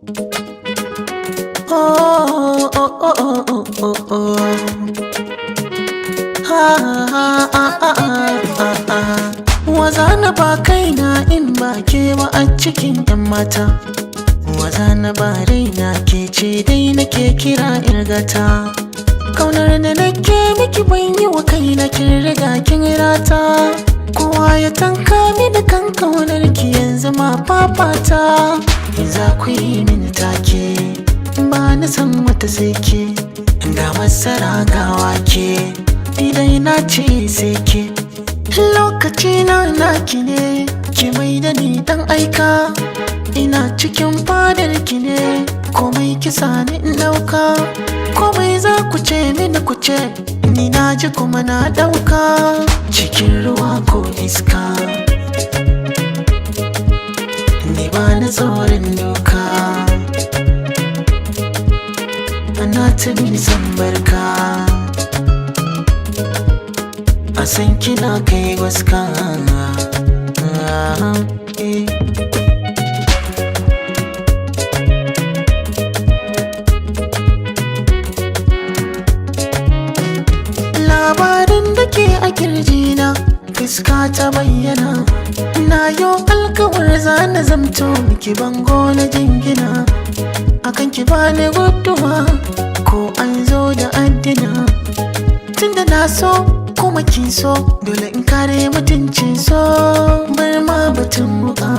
Oh, oh, oh, oh, oh, oh, oh. Waza na ba kaina in ba ke ba a cikin 'yan mata. Waza na ba raina ke ce dai nake kira irgata. Kaunar da nake miki ban yi wa kaina kin riga kin rata. Kowa ya tanka mini kan kaunar ki yanzu ma fafata. Za ku yi min take ba na san wata sai ke, ga masara ga wake idai na ce sai ke. Lokaci na naki ne, ki mai da ni dan aika. Ina cikin fadar ki ne, komai kisa ni in dauka. Komai za ku ce mini ku ce, ni na ji kuma na dauka. Cikin ruwa ko iska, ni ba na tsoron doka. Ana ta nisan barka, a san kina kai waska. Labarin da ke a kirjina fuska ta bayyana. Na yo alkawar zana zamto miki bango na jingina. Akan ki bani guduwa ko an zo da addina. Tunda na so kuma kin so, dole in kare mutuncin so. Bar ma batun wuka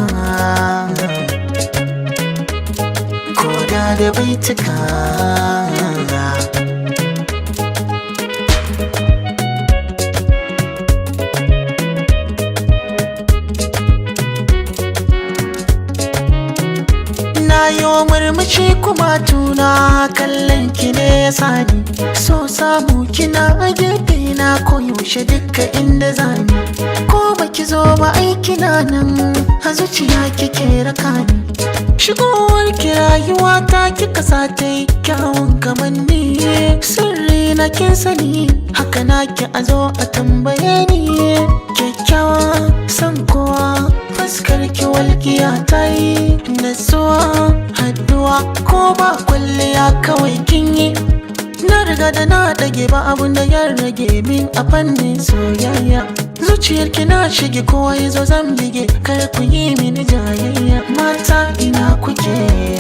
ko da baituka. Na yo murmushi kuma tuna kallon ki ne ya sani. So samu kina a gefe na koyaushe duka inda zani. Ko baki zo ba aiki na nan, a zuciya kike raka ni. Shigowar ki rayuwa ta kika sa ta yi kyawun kamanni. Sirri na kin sani, haka na ki a zo a tambaye ni. Kyakkyawa san kowa, fuskar ki walƙiya ta yi. Natsuwa haduwa ko ba kwalliya kawai kin yi. Na riga da na dage ba abun da ya rage min a fannin soyayya. Zuciyar ki na shige kowa ya zo zan bige, kar ku yi mini jayayya. Mata ina kuke?